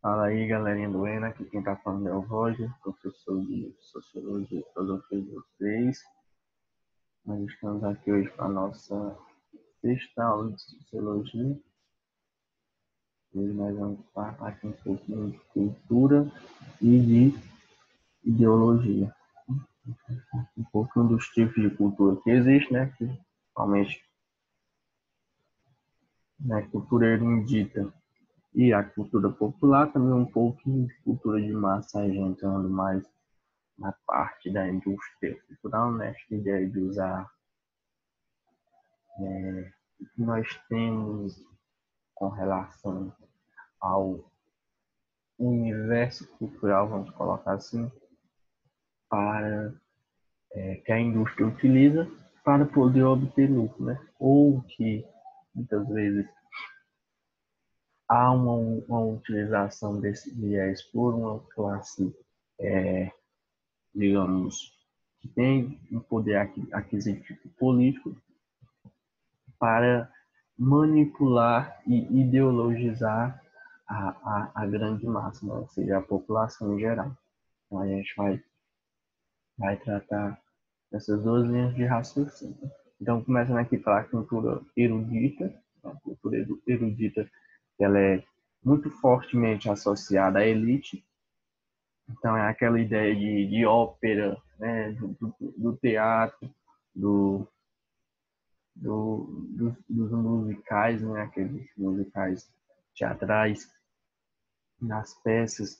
Fala aí, galerinha do ENA, aqui quem tá falando é o Roger, professor de Sociologia e Filosofia de vocês. Nós estamos aqui hoje para a nossa sexta aula de Sociologia. Hoje nós vamos falar aqui um pouquinho de cultura e de ideologia. Um pouquinho dos tipos de cultura que existe, né? Principalmente, né, cultura erudita e a cultura popular, também um pouquinho de cultura de massa, a gente anda mais na parte da indústria cultural, né? Esta ideia de usar o que nós temos com relação ao universo cultural, vamos colocar assim, para que a indústria utiliza para poder obter lucro, né? Ou que muitas vezes há uma utilização desse viés por uma classe, digamos, que tem um poder aquisitivo político para manipular e ideologizar a grande massa, né? Ou seja, a população em geral. Então, a gente vai tratar dessas duas linhas de raciocínio. Então, começando aqui pela cultura erudita. A cultura erudita ela é muito fortemente associada à elite. Então, é aquela ideia de ópera, né? do teatro, do, dos musicais, né? Aqueles musicais teatrais, nas peças,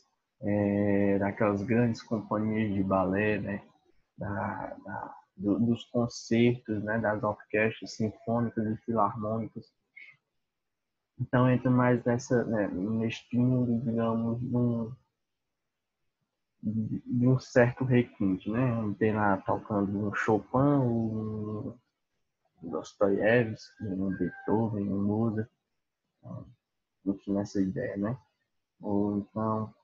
daquelas grandes companhias de balé, né? Dos concertos, né? Das orquestras sinfônicas e filarmônicas. Então entra mais né, neste mundo, digamos, de um certo requinte, né? Tem lá tocando um Chopin, um Dostoiévski, um Beethoven, um Mozart, enfim, nessa ideia, né? Ou então,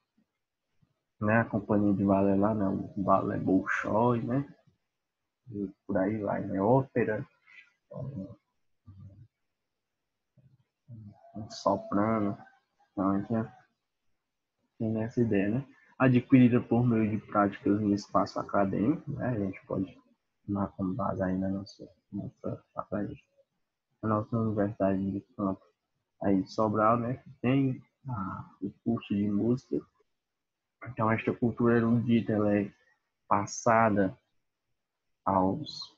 né, a companhia de balé lá, né? O balé Bolshoi, né? E por aí vai, né? Ópera, um soprano, então a gente tem essa ideia, né? Adquirida por meio de práticas no espaço acadêmico, né? A gente pode tomar como base aí na nossa faculdade, a nossa universidade de campo aí de Sobral, né? Que tem o curso de música. Então esta cultura erudita ela é passada aos,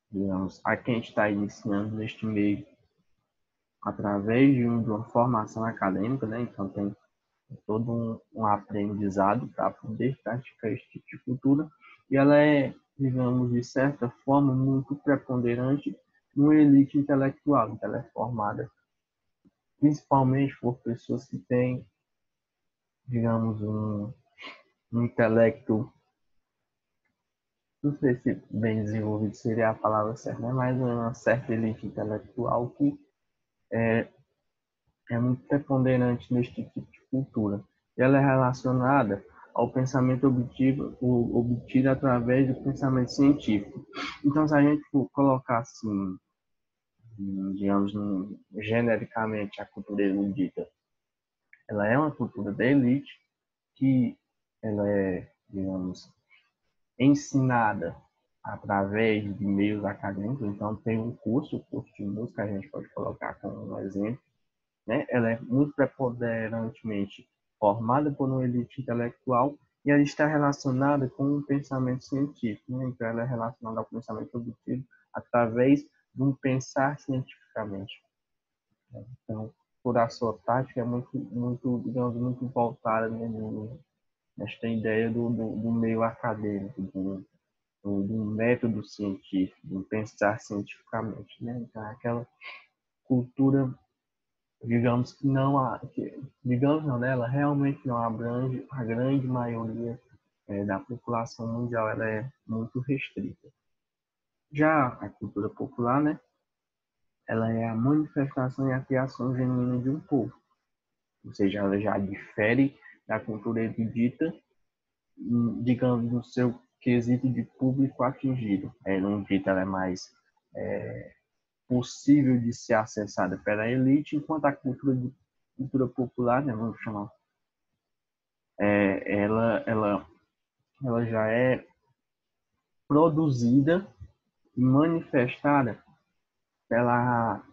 digamos, a quem está iniciando neste meio através de uma formação acadêmica, né? Então tem todo um aprendizado para poder praticar esse tipo de cultura, e ela é, digamos, de certa forma, muito preponderante numa elite intelectual. Então, ela é formada principalmente por pessoas que têm, digamos, um intelecto, não sei se bem desenvolvido seria a palavra certa, né? Mas uma certa elite intelectual que é muito preponderante neste tipo de cultura. E ela é relacionada ao pensamento obtido através do pensamento científico. Então, se a gente for colocar assim, digamos, genericamente a cultura erudita, ela é uma cultura da elite que ela é, digamos, ensinada através de meios acadêmicos. Então, tem o curso de música, a gente pode colocar como um exemplo, né? Ela é muito preponderantemente formada por uma elite intelectual e ela está relacionada com o pensamento científico, né? Então, ela é relacionada ao pensamento obtido através de um pensar cientificamente. Então, por a sua prática, é muito, digamos, muito voltada, né, nesta ideia do meio acadêmico, do método científico, do pensar cientificamente, né? Então, é aquela cultura, digamos que não há, digamos não, né? Ela realmente não abrange a grande maioria da população mundial, ela é muito restrita. Já a cultura popular, né? Ela é a manifestação e a criação genuína de um povo, ou seja, ela já difere da cultura erudita, digamos, no seu quesito de público atingido. A erudita ela é mais possível de ser acessada pela elite, enquanto a cultura cultura popular, né, vamos chamar, ela já é produzida e manifestada pela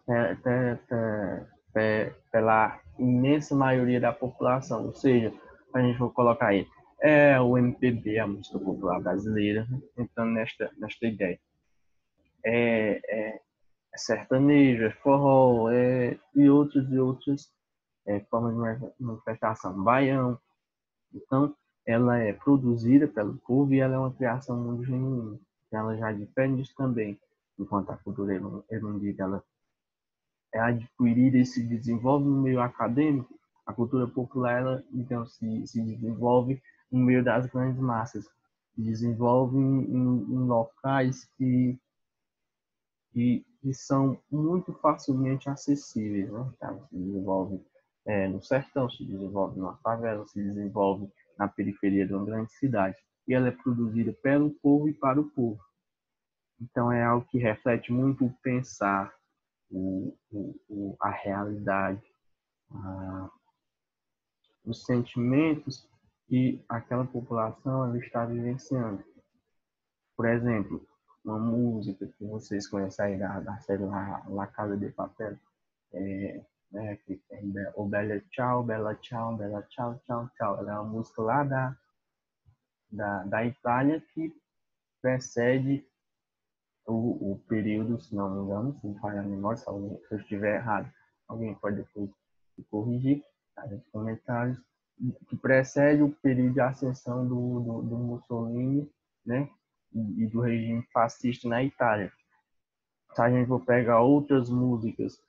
imensa maioria da população, ou seja, a gente vai colocar aí, é o MPB, a música popular brasileira, entrando nesta ideia. É sertanejo, é forró, e outras formas de manifestação, baião. Então, ela é produzida pelo povo e ela é uma criação muito genuína. Ela já difere disso também, enquanto a cultura erudita ela é adquirida e se desenvolve no meio acadêmico, a cultura popular ela, então, se desenvolve no meio das grandes massas, se desenvolve em locais que são muito facilmente acessíveis, né? Então, se desenvolve no sertão, se desenvolve na favela, se desenvolve na periferia de uma grande cidade. E ela é produzida pelo povo e para o povo. Então, é algo que reflete muito o pensar, a realidade, os sentimentos que aquela população ela está vivenciando. Por exemplo, uma música que vocês conhecem aí da série La Casa de Papel, que tem o Bella Ciao, Bella Ciao, Bella Ciao, Ciao, Ciao. Ela é uma música lá da Itália que precede o período, se não me engano, se não falha a memória, se eu estiver errado, alguém pode depois me corrigir tá, nos comentários, que precede o período de ascensão do Mussolini, né, e do regime fascista na Itália. Se a gente for pegar outras músicas,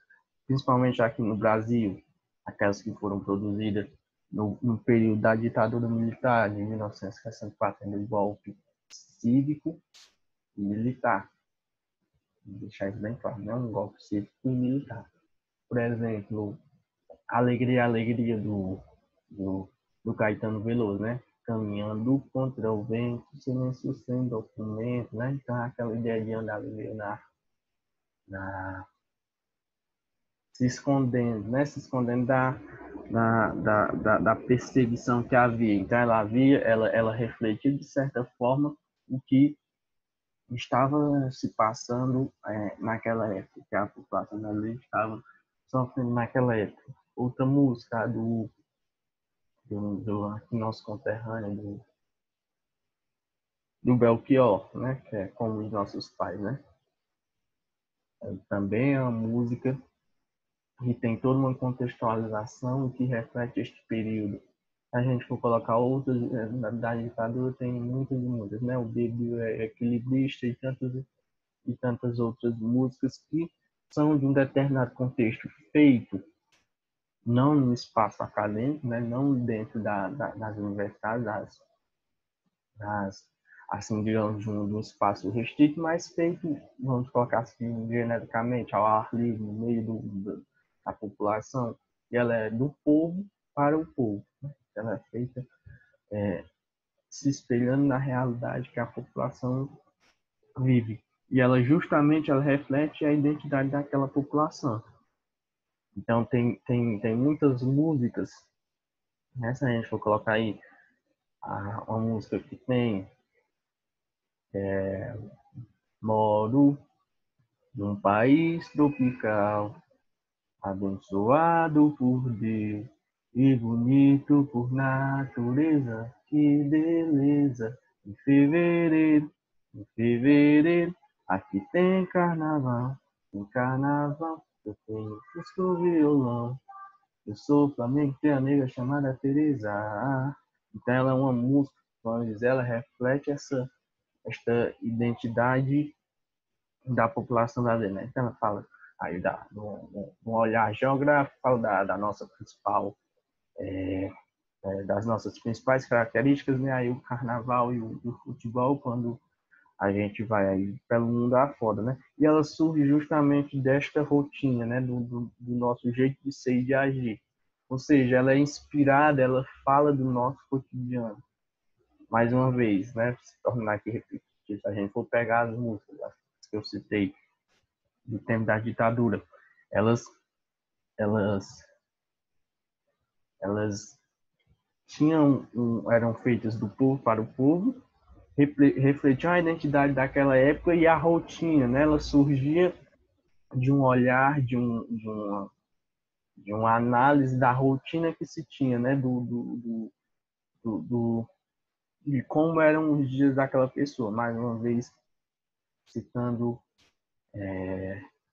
principalmente aqui no Brasil, aquelas que foram produzidas no período da ditadura militar, de 1964, no golpe cívico e militar. Vou deixar isso bem claro, não é um golpe cívico e militar. Por exemplo, Alegria, Alegria do Caetano Veloso, né? Caminhando contra o vento, silêncio sem documento, né? Então, aquela ideia de andar na se escondendo, né? Se escondendo da perseguição que havia. Então, ela refletia, de certa forma, o que estava se passando naquela época, que a população brasileira estava sofrendo naquela época. Outra música do aqui nosso conterrâneo, do Belchior, né? Que é Como os Nossos Pais, né? Também é uma música que tem toda uma contextualização que reflete este período. Se a gente for colocar outras, da ditadura tem muitas, né? O Bíblia é equilibrista e tantas outras músicas que são de um determinado contexto feito não no espaço acadêmico, né? Não dentro das universidades, das assim, digamos, de um espaço restrito, mas feito, vamos colocar assim, genericamente, ao ar livre, no meio da população, e ela é do povo para o povo. Né? Ela é feita se espelhando na realidade que a população vive. E ela reflete a identidade daquela população. Então, tem muitas músicas, né? Se a gente for colocar aí uma música que tem Moro num país tropical, abençoado por Deus e bonito por natureza. Que beleza! Em fevereiro, aqui tem carnaval. Em carnaval, eu tenho fusco violão. Eu sou Flamengo, tem a nega chamada Teresa. Então ela é uma música, como diz, ela reflete esta identidade da população brasileira. Né? Então ela fala aí de um olhar geográfico, fala da nossa principal, das nossas principais características, né? Aí o carnaval e o futebol, quando a gente vai aí pelo mundo afora, né? E ela surge justamente desta rotina, né? Do nosso jeito de ser e de agir. Ou seja, ela é inspirada, ela fala do nosso cotidiano. Mais uma vez, né? Se tornar aqui repetitivo, se a gente for pegar as músicas que eu citei do tempo da ditadura, elas Elas eram feitas do povo para o povo, refletiam a identidade daquela época e a rotina, né? Ela surgia de um olhar, de uma análise da rotina que se tinha, né? Do, de como eram os dias daquela pessoa. Mais uma vez, citando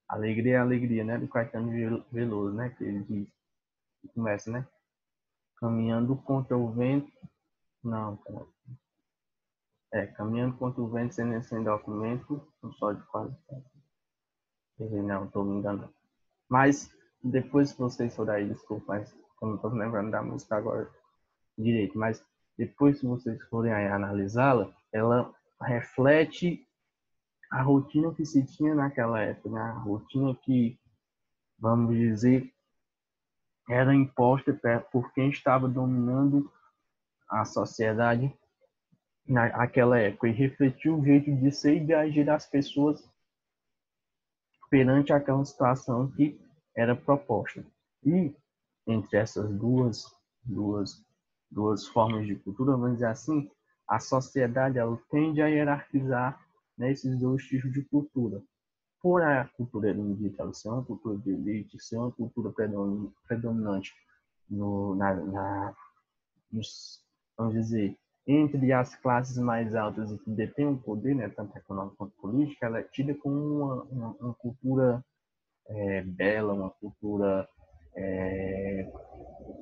Alegria é Alegria, né? Do Caetano Veloso, né? Que ele diz, que começa, né? Caminhando contra o vento. Não, cara. Caminhando contra o vento sem documento, um sol de quase. Não, estou me enganando. Mas, depois que vocês forem aí, desculpa, mas eu não estou lembrando da música agora direito, mas depois que vocês forem aí analisá-la, ela reflete a rotina que se tinha naquela época, né? A rotina que, vamos dizer, era imposta por quem estava dominando a sociedade naquela época e refletiu o jeito de ser e de agir das pessoas perante aquela situação que era proposta. E entre essas duas, duas formas de cultura, vamos dizer assim, a sociedade ela tende a hierarquizar, né, esses dois tipos de cultura. Por a cultura erudita ela ser uma cultura de elite, ser uma cultura predominante no, na, na, nos, vamos dizer, entre as classes mais altas e que detêm o poder, né, tanto econômico quanto político, ela é tida como uma cultura bela, uma cultura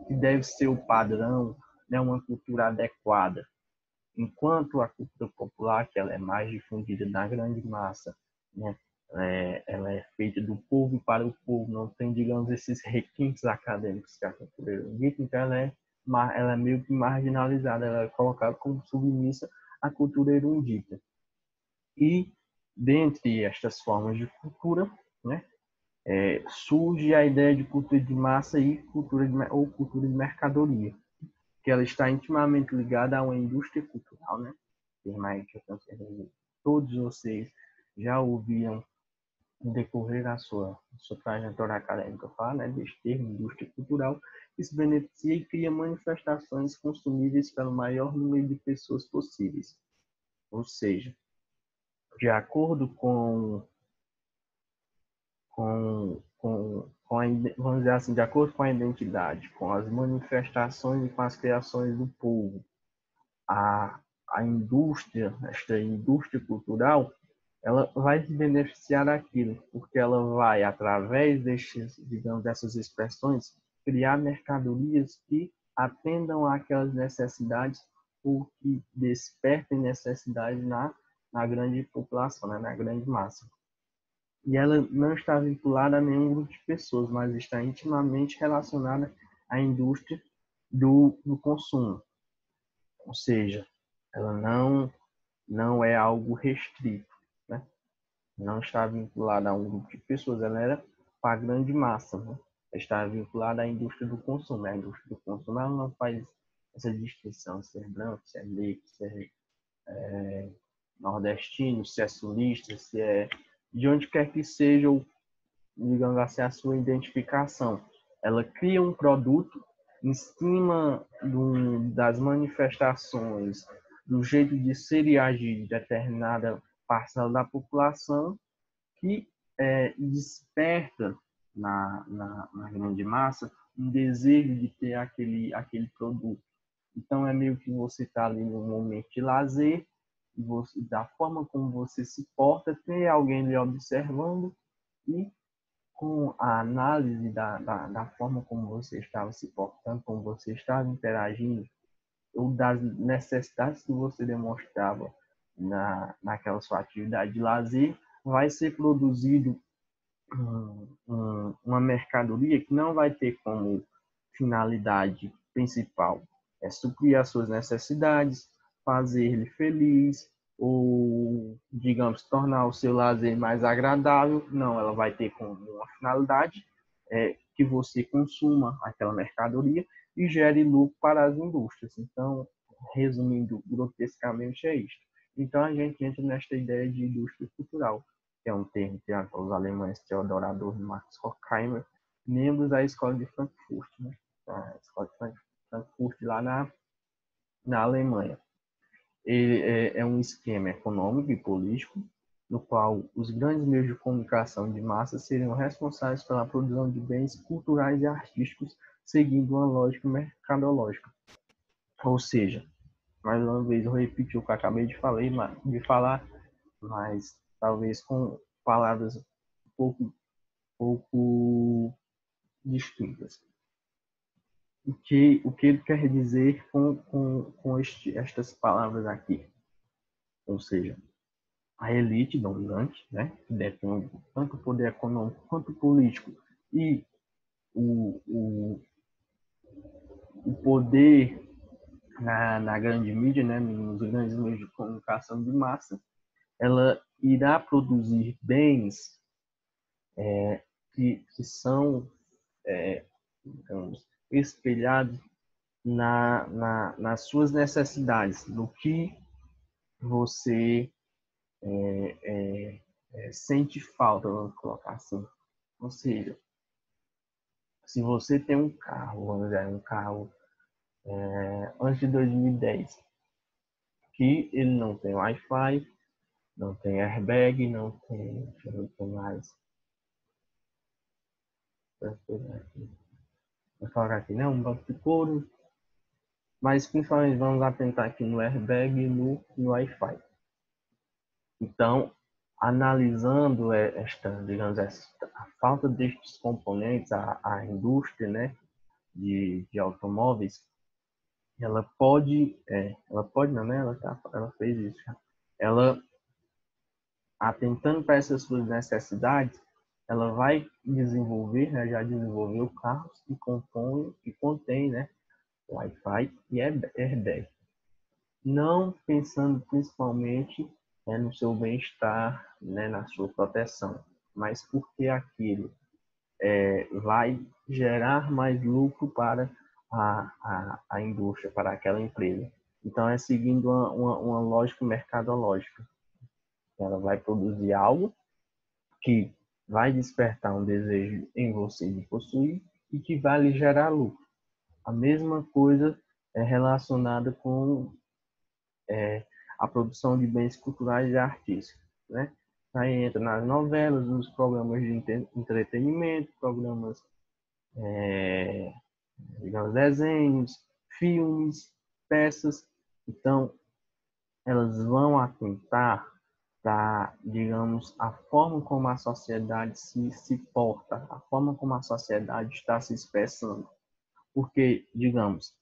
que deve ser o padrão, né, uma cultura adequada. Enquanto a cultura popular, que ela é mais difundida na grande massa, né, ela é feita do povo e para o povo, não tem, digamos, esses requintes acadêmicos que a cultura erudita, então ela é meio que marginalizada, ela é colocada como submissa à cultura erudita. E, dentre estas formas de cultura, né, surge a ideia de cultura de massa e ou cultura de mercadoria, que ela está intimamente ligada a uma indústria cultural, né? Todos vocês já ouviram no decorrer da sua trajetória acadêmica falar, né, deste termo, indústria cultural, que se beneficia e cria manifestações consumíveis pelo maior número de pessoas possíveis. Ou seja, de acordo vamos dizer assim, de acordo com a identidade, com as manifestações e com as criações do povo, a indústria, esta indústria cultural, ela vai se beneficiar daquilo, porque ela vai, através digamos, dessas expressões, criar mercadorias que atendam àquelas necessidades ou que despertem necessidade na grande população, né, na grande massa. E ela não está vinculada a nenhum grupo de pessoas, mas está intimamente relacionada à indústria do consumo. Ou seja, ela não é algo restrito, né? Não está vinculada a um grupo de pessoas, ela era para a grande massa, né? Está vinculada à indústria do consumo. A indústria do consumo ela não faz essa distinção se é branco, se é negro, se é nordestino, se é sulista, se é de onde quer que seja, digamos assim, a sua identificação. Ela cria um produto em cima das manifestações, do jeito de ser e agir de determinada parcela da população que desperta na grande massa um desejo de ter aquele produto. Então, é meio que você está ali num momento de lazer, e da forma como você se porta, tem alguém lhe observando e com a análise da forma como você estava se portando, como você estava interagindo, ou das necessidades que você demonstrava naquela sua atividade de lazer, vai ser produzido uma mercadoria que não vai ter como finalidade principal suprir as suas necessidades, fazer-lhe feliz, ou, digamos, tornar o seu lazer mais agradável. Não, ela vai ter como uma finalidade que você consuma aquela mercadoria e gere lucro para as indústrias. Então, resumindo grotescamente, é isto. Então, a gente entra nesta ideia de indústria cultural, que é um termo criado pelos alemães Theodor Adorno e Max Horkheimer, membros da Escola de Frankfurt, né? A Escola de Frankfurt lá na Alemanha. Ele é um esquema econômico e político no qual os grandes meios de comunicação de massa seriam responsáveis pela produção de bens culturais e artísticos, seguindo uma lógica mercadológica. Ou seja, mais uma vez eu repeti o que eu acabei de falar, mas talvez com palavras pouco distintas. O que ele quer dizer com estas palavras aqui? Ou seja, a elite dominante, né, que detém tanto o poder econômico quanto político e o poder na grande mídia, né, nos grandes meios de comunicação de massa, ela irá produzir bens que são, digamos, espelhados nas suas necessidades, no que você sente falta, vamos colocar assim. Ou seja, se você tem um carro, vamos dizer, um carro antes de 2010, que ele não tem Wi-Fi, não tem airbag, não tem, deixa eu ver o que mais. Vou colocar aqui, né? Um banco de couro, mas principalmente vamos atentar aqui no airbag e no Wi-Fi. Então, analisando digamos, a falta destes componentes, a indústria, né, de automóveis, ela pode não, né? Ela fez isso já. Ela, atentando para essas suas necessidades, ela vai desenvolver, né, já desenvolveu carros que contém, né, Wi-Fi e airbag. Não pensando principalmente, né, no seu bem-estar, né, na sua proteção, mas porque aquilo vai gerar mais lucro para a indústria, para aquela empresa. Então, é seguindo uma lógica mercadológica. Ela vai produzir algo que vai despertar um desejo em você de possuir e que vai lhe gerar lucro. A mesma coisa é relacionada com a produção de bens culturais e artísticos, né? Aí entra nas novelas, nos programas de entretenimento, programas, digamos, desenhos, filmes, peças. Então, elas vão atentar para, digamos, a forma como a sociedade se porta, a forma como a sociedade está se expressando. Porque, digamos,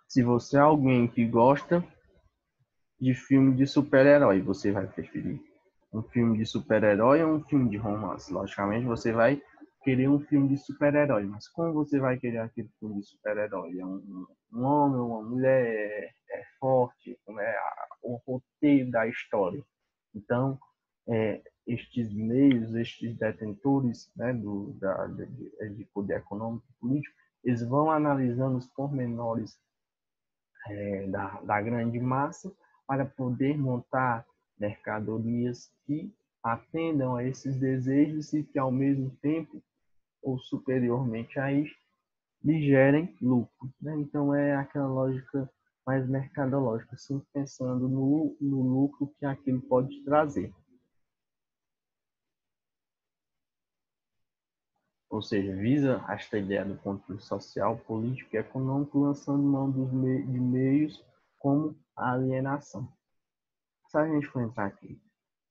se você é alguém que gosta de filme de super-herói, você vai preferir um filme de super-herói ou um filme de romance? Logicamente, você vai querer um filme de super-herói, mas como você vai querer aquele filme de super-herói? É um homem, uma mulher, forte, como é o roteiro da história. Então, estes meios, estes detentores, né, de poder econômico e político, eles vão analisando os pormenores da grande massa para poder montar mercadorias que atendam a esses desejos e que, ao mesmo tempo, ou superiormente a isso, lhe gerem lucro, né? Então, é aquela lógica mais mercadológica, sempre pensando no lucro que aquilo pode trazer. Ou seja, visa esta ideia do controle social, político e econômico, lançando mão de meios como a alienação. Se a gente for entrar aqui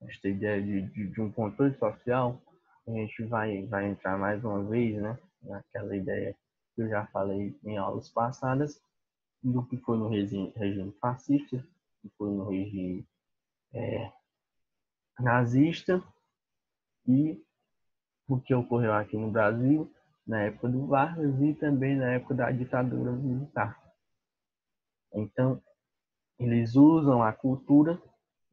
esta ideia de um controle social, a gente vai entrar mais uma vez, né, naquela ideia que eu já falei em aulas passadas, do que foi no regime fascista, que foi no regime nazista e o que ocorreu aqui no Brasil na época do Vargas e também na época da ditadura militar. Então, eles usam a cultura,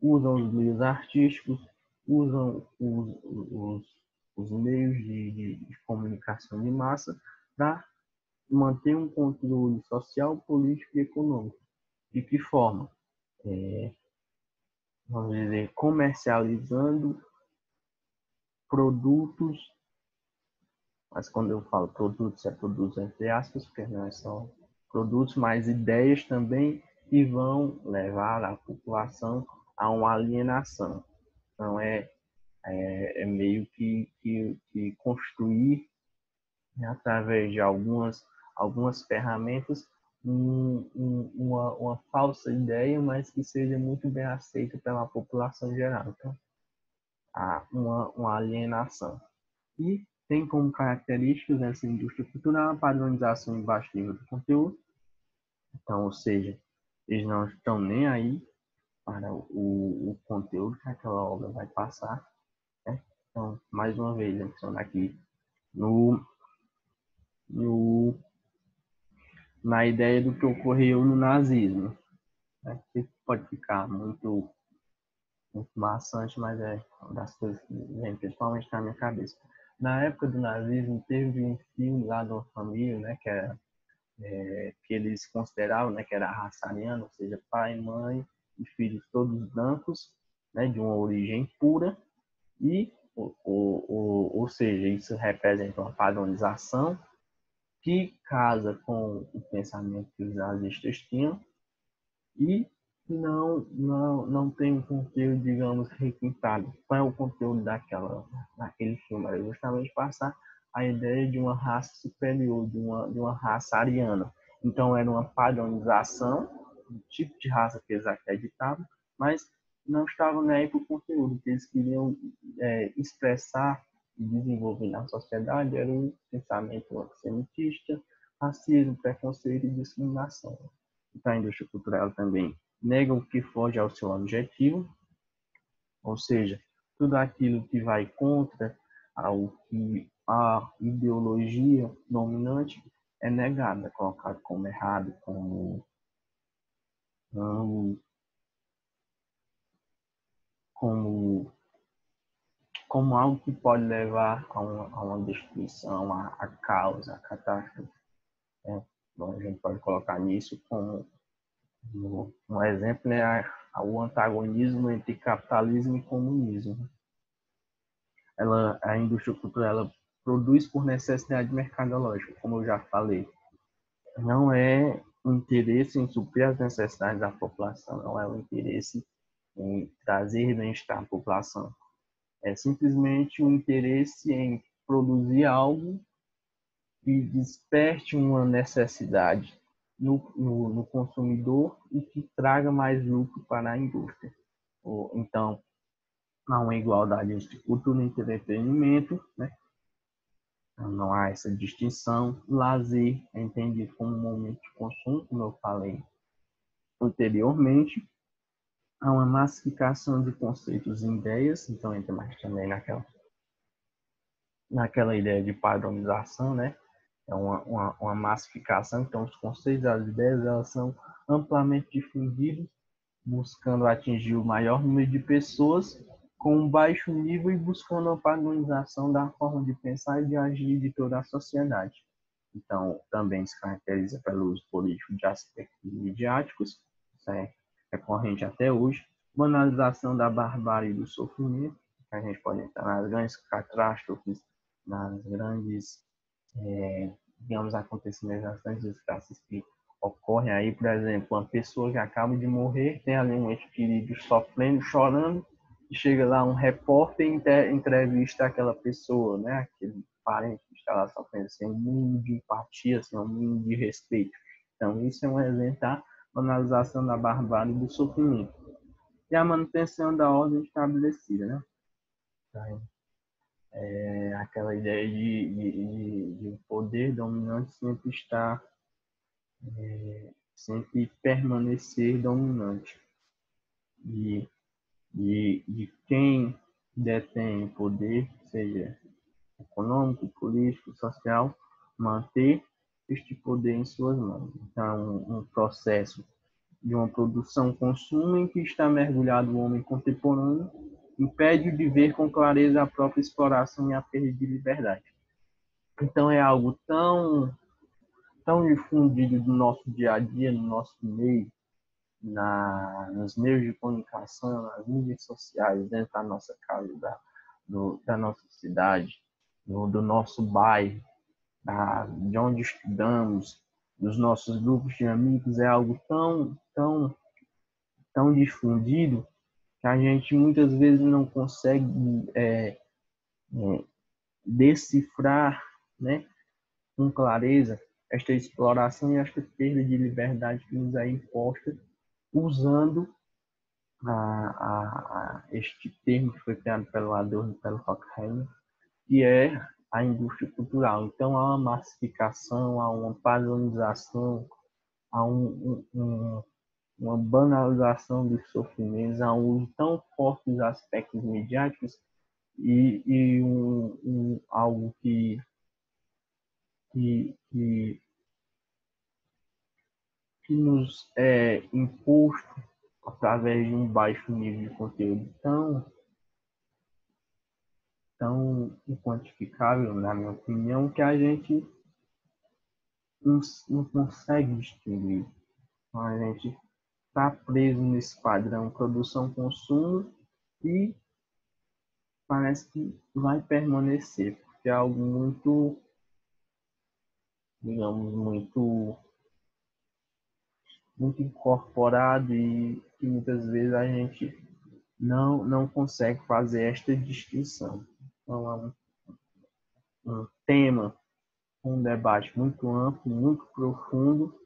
usam os meios artísticos, usam os meios de comunicação de massa para manter um controle social, político e econômico. De que forma? Vamos dizer, comercializando produtos, mas quando eu falo produtos, é produtos entre aspas, porque não é só produtos, mas ideias também que vão levar a população a uma alienação. Então, é meio que construir, né, através de algumas ferramentas, uma falsa ideia, mas que seja muito bem aceita pela população geral. Então, há uma alienação. E tem como características essa indústria cultural a padronização e baixo nível de conteúdo. Então, ou seja, eles não estão nem aí para o conteúdo que aquela obra vai passar, né? Então, mais uma vez, mencionar aqui no, no, na ideia do que ocorreu no nazismo, né? Que pode ficar muito maçante, mas é uma das coisas que vem principalmente na minha cabeça. Na época do nazismo, teve um filme lá de uma família, né, que eles consideravam, né, que era a raça ariana, ou seja, pai, mãe e filhos todos brancos, né, de uma origem pura, e, ou seja, isso representa uma padronização que casa com o pensamento que os nazistas tinham e não tem um conteúdo, digamos, requintado. Qual é o conteúdo daquele filme? É justamente passar a ideia de uma raça superior, de uma raça ariana. Então, era uma padronização do tipo de raça que eles acreditavam, mas não estavam nem aí para o conteúdo que eles queriam expressar e desenvolver na sociedade. Era um pensamento antissemitista, racismo, preconceito e discriminação. Então, a indústria cultural também nega o que foge ao seu objetivo, ou seja, tudo aquilo que vai contra a ideologia dominante é negado, é colocado como errado, como, como, como algo que pode levar a uma destruição, a causa, a catástrofe. Né? Então, a gente pode colocar nisso como um exemplo, né, o antagonismo entre capitalismo e comunismo. A indústria cultural, ela produz por necessidade mercadológica, como eu já falei. Não é o interesse em suprir as necessidades da população, não é o interesse em trazer bem-estar à população. É simplesmente o interesse em produzir algo que desperte uma necessidade no consumidor e que traga mais lucro para a indústria. Então, há uma igualdade entre cultura e entretenimento, né? Não há essa distinção. Lazer é entendido como um momento de consumo, como eu falei anteriormente. Há uma massificação de conceitos e ideias, então entra mais também naquela ideia de padronização, né? É uma massificação, então os conceitos e as ideias elas são amplamente difundidos, buscando atingir o maior número de pessoas com um baixo nível e buscando a padronização da forma de pensar e de agir de toda a sociedade. Então, também se caracteriza pelo uso político de aspectos midiáticos, isso é recorrente até hoje, banalização da barbárie e do sofrimento, que a gente pode entrar nas grandes catástrofes, nas grandes, digamos, acontecimentos, nas grandes desgraças que ocorrem aí, por exemplo, uma pessoa que acaba de morrer, tem ali um ente querido sofrendo, chorando, e chega lá um repórter e entrevista aquela pessoa, né, aquele parente que está lá sofrendo, sem um mínimo de empatia, sem um mínimo de respeito. Então, isso é um exemplo da banalização da barbárie e do sofrimento. E a manutenção da ordem estabelecida, né? Então, aquela ideia de um poder dominante sempre estar, sempre permanecer dominante. De quem detém o poder, seja econômico, político, social, manter este poder em suas mãos. Então, um processo de uma produção-consumo em que está mergulhado o homem contemporâneo impede de ver com clareza a própria exploração e a perda de liberdade. Então, é algo tão difundido no nosso dia a dia, no nosso meio, nos meios de comunicação, nas mídias sociais, dentro da nossa casa, da nossa cidade, do nosso bairro, de onde estudamos, dos nossos grupos de amigos é algo tão difundido que a gente muitas vezes não consegue decifrar, né, com clareza esta exploração e esta perda de liberdade que nos é imposta usando este termo que foi criado pelo Adorno e pelo Horkheimer, que é a indústria cultural. Então, há uma massificação, há uma padronização, há uma banalização dos sofrimentos, há um uso tão forte dos aspectos midiáticos e algo que, que, que nos é imposto através de um baixo nível de conteúdo tão inquantificável, na minha opinião, que a gente não consegue distinguir. Então, a gente está preso nesse padrão produção-consumo e parece que vai permanecer, porque é algo muito, digamos, muito incorporado e que muitas vezes a gente não consegue fazer esta distinção. Então, é um tema, um debate muito amplo, muito profundo,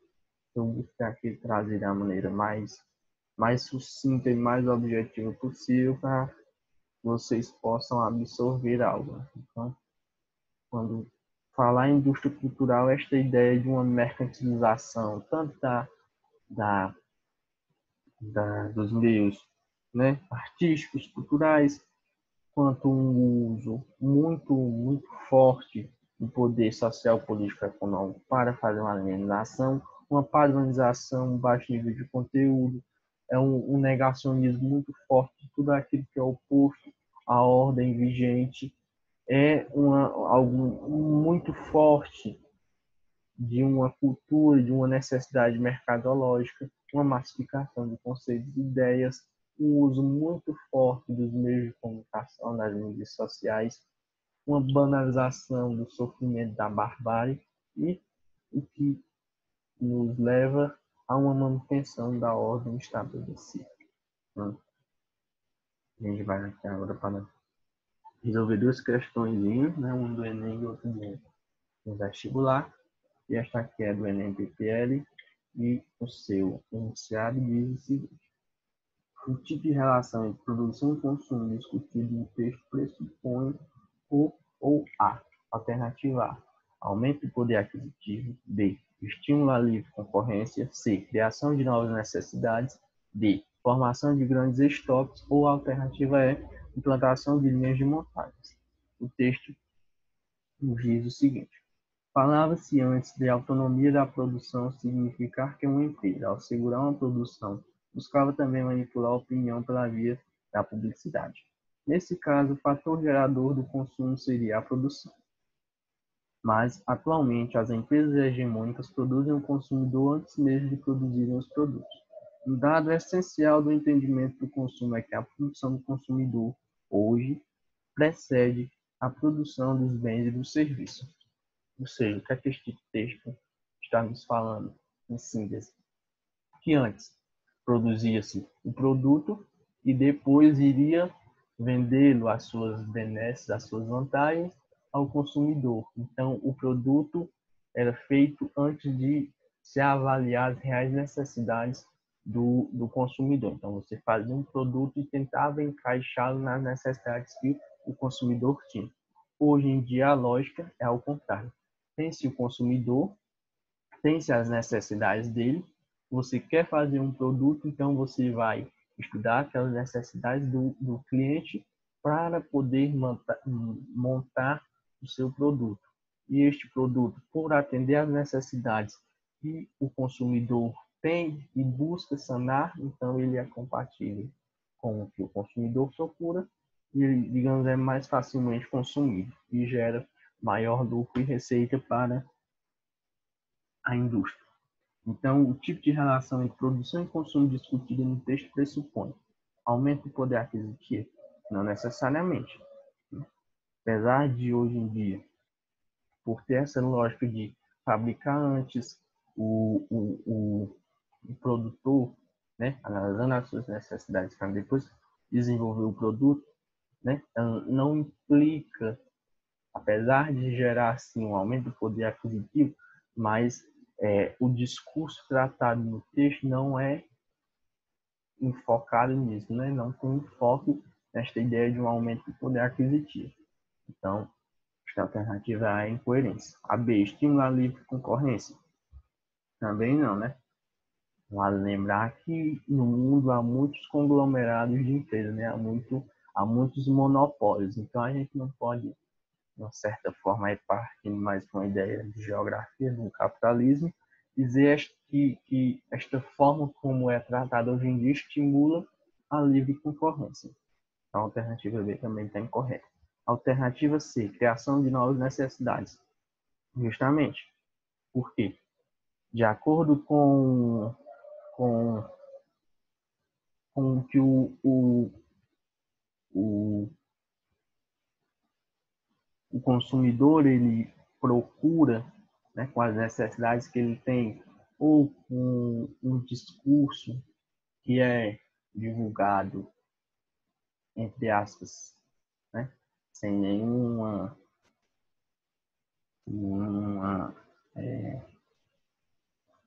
que eu busquei aqui trazer da maneira mais sucinta e mais objetiva possível para vocês possam absorver algo. Então, quando falar em indústria cultural, esta ideia de uma mercantilização, tanto da, dos meios, né, artísticos, culturais, quanto um uso muito forte do poder social, político e econômico para fazer uma alienação, uma padronização, um baixo nível de conteúdo, é um negacionismo muito forte de tudo aquilo que é oposto à ordem vigente, é algo muito forte de uma cultura, de uma necessidade mercadológica, uma massificação de conceitos e ideias, um uso muito forte dos meios de comunicação, das mídias sociais, uma banalização do sofrimento da barbárie e o que nos leva a uma manutenção da ordem estabelecida. Então, a gente vai aqui agora para resolver duas questões, né? Um do Enem e outro do vestibular. E esta aqui é do Enem-PPL e o seu enunciado diz o seguinte: o tipo de relação entre produção e consumo discutido no texto pressupõe o ou a alternativa A, aumento do poder aquisitivo, B, estímulo à livre concorrência, C, criação de novas necessidades, D, formação de grandes estoques ou a alternativa E, implantação de linhas de montagens. O texto nos diz o seguinte: falava-se antes de autonomia da produção significar que uma empresa, ao segurar uma produção, buscava também manipular a opinião pela via da publicidade. Nesse caso, o fator gerador do consumo seria a produção. Mas, atualmente, as empresas hegemônicas produzem o consumidor antes mesmo de produzirem os produtos. Um dado essencial do entendimento do consumo é que a produção do consumidor, hoje, precede a produção dos bens e dos serviços. Ou seja, o que é que este texto está nos falando, em síntese? Que antes produzia-se o produto e depois iria vendê-lo às suas benesses, às suas vantagens, ao consumidor. Então, o produto era feito antes de se avaliar as reais necessidades do consumidor. Então, você fazia um produto e tentava encaixá-lo nas necessidades que o consumidor tinha. Hoje em dia, a lógica é ao contrário. Tem-se o consumidor, tem-se as necessidades dele, você quer fazer um produto, então você vai estudar aquelas necessidades do cliente para poder montar o seu produto. E este produto, por atender às necessidades que o consumidor tem e busca sanar, então ele é compatível com o que o consumidor procura e, digamos, é mais facilmente consumido e gera maior lucro e receita para a indústria. Então, o tipo de relação entre produção e consumo discutido no texto pressupõe aumento do poder aquisitivo? Não necessariamente. Apesar de, hoje em dia, por ter essa lógica de fabricar antes, o produtor, né, analisando as suas necessidades para depois desenvolver o produto, né, não implica, apesar de gerar sim um aumento do poder aquisitivo, mas o discurso tratado no texto não é enfocado nisso, né? Não tem enfoque nesta ideia de um aumento do poder aquisitivo. Então, esta alternativa é a incoerência. A B, estimular a livre concorrência. Também não, né? Vale lembrar que no mundo há muitos conglomerados de empresas, né? Há muitos monopólios. Então, a gente não pode, de uma certa forma, aí partindo mais com a ideia de geografia do capitalismo, dizer que esta forma como é tratada hoje em dia estimula a livre concorrência. A alternativa B também está incorreta. Alternativa C, criação de novas necessidades. Justamente. Por quê? De acordo com o que o, o consumidor ele procura, né, com as necessidades que ele tem, ou com um discurso que é divulgado, entre aspas, né, sem nenhuma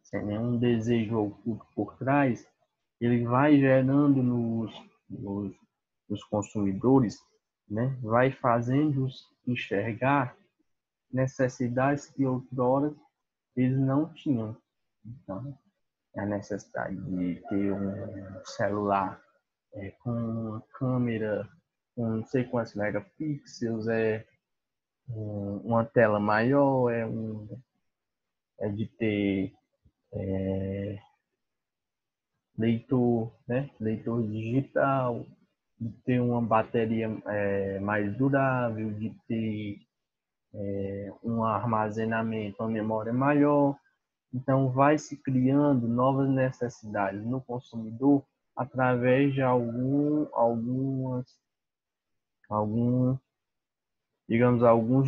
sem nenhum desejo oculto por trás, ele vai gerando nos consumidores, né, vai fazendo-os enxergar necessidades que outrora eles não tinham. Então, a necessidade de ter um celular com uma câmera com não sei quantos megapixels, uma tela maior, de ter leitor, né? Leitor digital, de ter uma bateria mais durável, de ter um armazenamento, uma memória maior. Então, vai se criando novas necessidades no consumidor através de alguns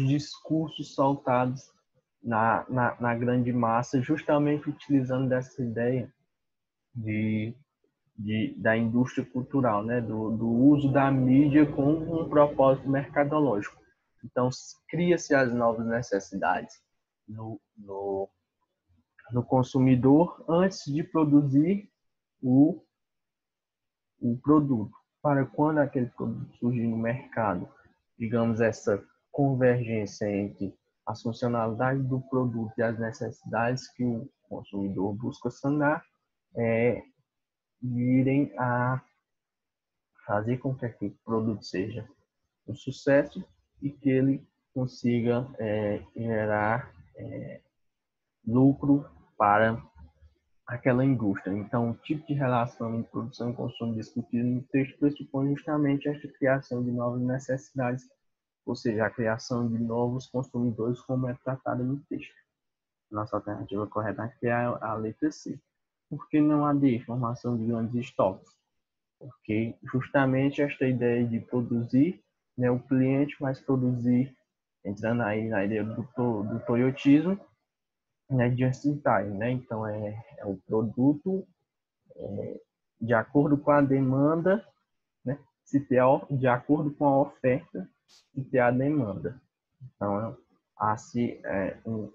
discursos soltados na grande massa, justamente utilizando dessa ideia de da indústria cultural, né? do uso da mídia com um propósito mercadológico. Então, cria-se as novas necessidades no consumidor antes de produzir o, o produto. Para quando aquele produto surgir no mercado, digamos, essa convergência entre as funcionalidades do produto e as necessidades que o consumidor busca sanar, virem a fazer com que aquele produto seja um sucesso e que ele consiga gerar lucro para aquela indústria. Então, o tipo de relação de produção e consumo discutido no texto pressupõe justamente esta criação de novas necessidades, ou seja, a criação de novos consumidores, como é tratado no texto. Nossa alternativa correta aqui é a letra C. Por que não a D, formação de grandes estoques? Porque justamente esta ideia de produzir, né, o cliente vai produzir, entrando aí na ideia do toyotismo, né, just in time, né? Então o produto de acordo com a demanda, né? Se ter de acordo com a oferta, se ter a demanda. Então há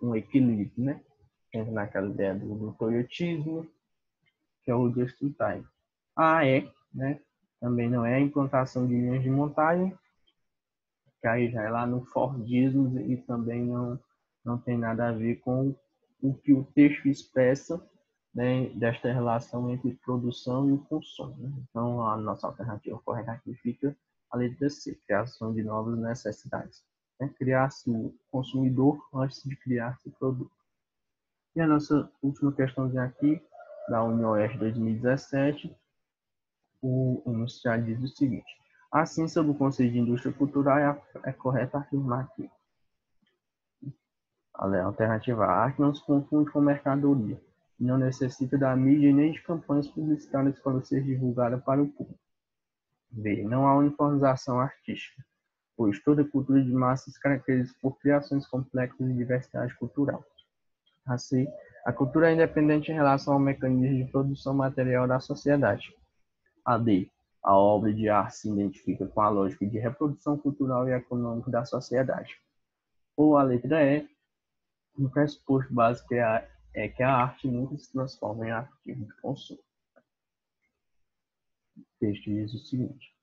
um equilíbrio, né? Entra naquela ideia do toyotismo, que é o just in time. Né? Também não é a implantação de linhas de montagem, que aí já é lá no Fordismo e também não tem nada a ver com o que o texto expressa, né, desta relação entre produção e o consumo. Né? Então, a nossa alternativa correta aqui fica a letra C, criação de novas necessidades. Né? Criar-se o consumidor antes de criar-se o produto. E a nossa última questãozinha aqui, da UniOeste 2017, o enunciado diz o seguinte: assim, sob o conceito de indústria cultural, é correto afirmar que a alternativa A, a arte não se confunde com mercadoria e não necessita da mídia nem de campanhas publicitárias para ser divulgada para o público. B, não há uniformização artística, pois toda cultura de massa se caracteriza por criações complexas e diversidade cultural. A C, A cultura é independente em relação ao mecanismo de produção material da sociedade. A D. A obra de arte se identifica com a lógica de reprodução cultural e econômica da sociedade. Ou a letra E. O pressuposto básico é que a arte nunca se transforma em artigo de consumo. O texto diz o seguinte: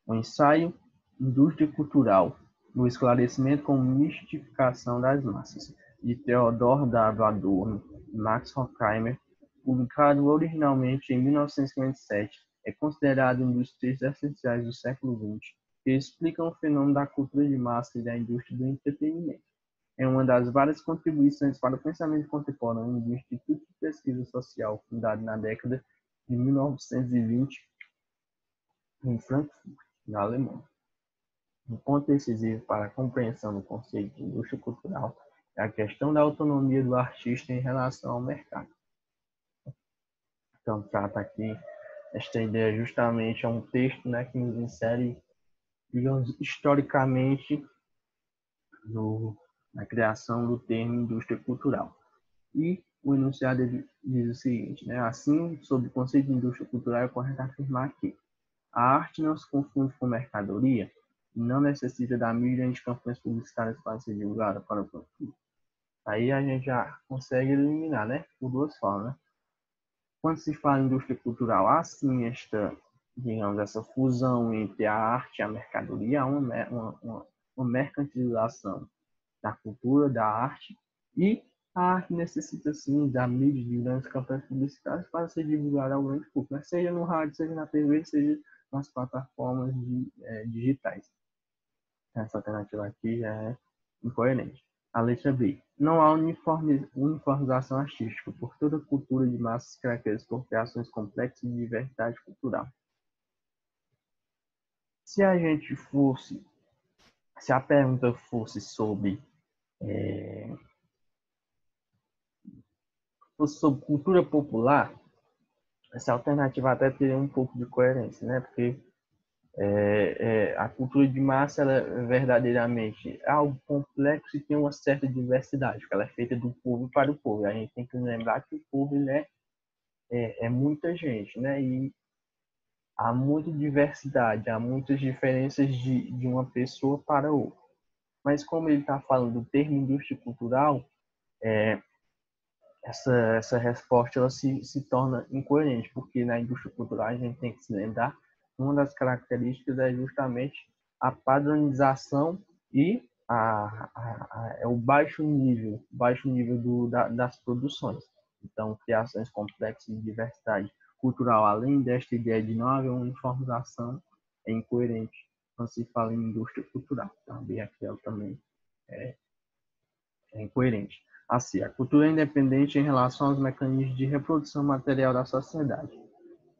o ensaio Indústria Cultural, no esclarecimento com mistificação das massas, de Theodor W. Adorno e Max Horkheimer, publicado originalmente em 1957, é considerado um dos textos essenciais do século XX, que explicam o fenômeno da cultura de massa e da indústria do entretenimento. É uma das várias contribuições para o pensamento contemporâneo do Instituto de Pesquisa Social, fundado na década de 1920 em Frankfurt, na Alemanha. Um ponto decisivo para a compreensão do conceito de indústria cultural é a questão da autonomia do artista em relação ao mercado. Então, trata aqui, esta ideia justamente é um texto, né, que nos insere, digamos, historicamente na criação do termo indústria cultural. E o enunciado diz o seguinte, né, assim, sobre o conceito de indústria cultural, é correto afirmar que a arte não se confunde com mercadoria e não necessita da mídia de campanhas publicitárias para ser divulgada para o público. Aí a gente já consegue eliminar, né? Por duas formas, né? Quando se fala em indústria cultural, há sim digamos, essa fusão entre a arte e a mercadoria, uma mercantilização da cultura, da arte, e a arte necessita sim da mídia de grandes campanhas publicitárias para ser divulgada ao grande público, né? Seja no rádio, seja na TV, seja nas plataformas digitais. Essa alternativa aqui já é incoerente. A letra B. Não há uniformização artística, por toda cultura de massas características por criações complexas de diversidade cultural. Se a gente fosse, se a pergunta fosse sobre cultura popular, essa alternativa até teria um pouco de coerência, né? Porque a cultura de massa, ela verdadeiramente é algo complexo e tem uma certa diversidade, porque ela é feita do povo para o povo. A gente tem que lembrar que o povo ele é muita gente, né? E há muita diversidade, há muitas diferenças de uma pessoa para outra. Mas como ele está falando do termo indústria cultural, essa resposta ela se torna incoerente, porque na indústria cultural a gente tem que se lembrar uma das características é justamente a padronização e é o baixo nível das produções. Então, criações complexas de diversidade cultural, além desta ideia de não haver uma uniformização, é incoerente quando se fala em indústria cultural. Também aquela também é, é incoerente. Assim, a cultura é independente em relação aos mecanismos de reprodução material da sociedade.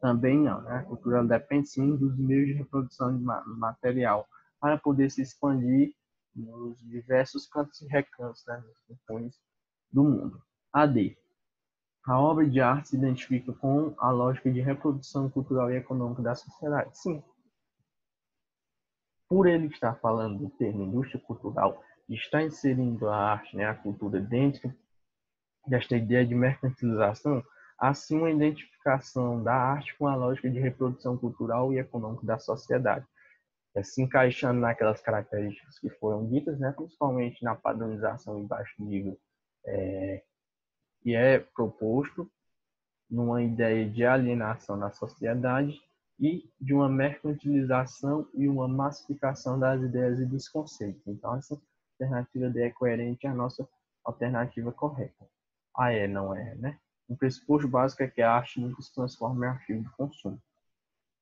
Também não, né? A cultura depende sim dos meios de reprodução de material para poder se expandir nos diversos cantos e recantos, né, dos confins do mundo. AD. A obra de arte se identifica com a lógica de reprodução cultural e econômica da sociedade. Sim. Por ele estar falando do termo indústria cultural, está inserindo a arte, né, a cultura dentro desta ideia de mercantilização, assim uma identificação da arte com a lógica de reprodução cultural e econômica da sociedade, se encaixando naquelas características que foram ditas, né, principalmente na padronização em baixo nível, que é proposto numa ideia de alienação da sociedade e de uma mercantilização e uma massificação das ideias e dos conceitos. Então, essa alternativa D é coerente à nossa alternativa correta. A E não é, né? O pressuposto básico é que a arte nunca se transforma em artigo de consumo.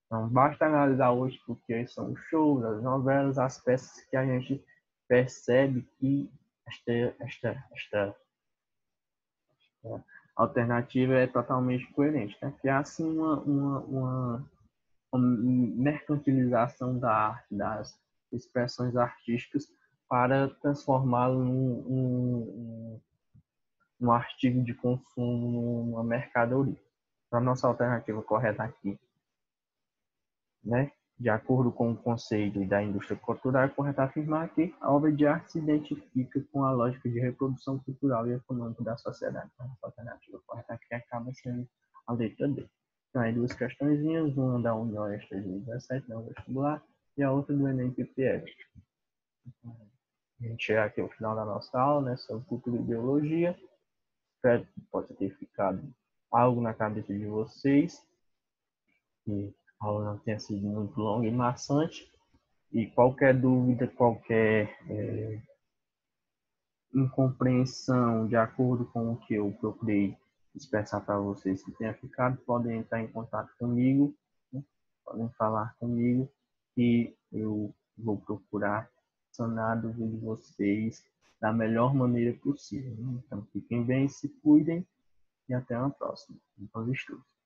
Então, basta analisar hoje porque são os shows, as novelas, as peças que a gente percebe que esta alternativa é totalmente coerente, né? Que há assim uma mercantilização da arte, das expressões artísticas para transformá-lo num artigo de consumo, numa mercadoria. Então, a nossa alternativa correta aqui, né? De acordo com o conceito da indústria cultural, é correto afirmar que a obra de arte se identifica com a lógica de reprodução cultural e econômica da sociedade. Então, a alternativa correta aqui acaba sendo a letra D. Então, aí duas questõezinhas, uma da UniOeste 2017, no vestibular, e a outra do Enem PPL. A gente chega aqui ao final da nossa aula, né, sobre cultura e biologia. Espero que possa ter ficado algo na cabeça de vocês, que a aula não tenha sido muito longa e maçante. E qualquer dúvida, qualquer incompreensão, de acordo com o que eu procurei expressar para vocês que tenha ficado, podem entrar em contato comigo, né? Podem falar comigo, que eu vou procurar sanar a dúvida de vocês da melhor maneira possível, né? Então, fiquem bem, se cuidem e até uma próxima. Bons estudos.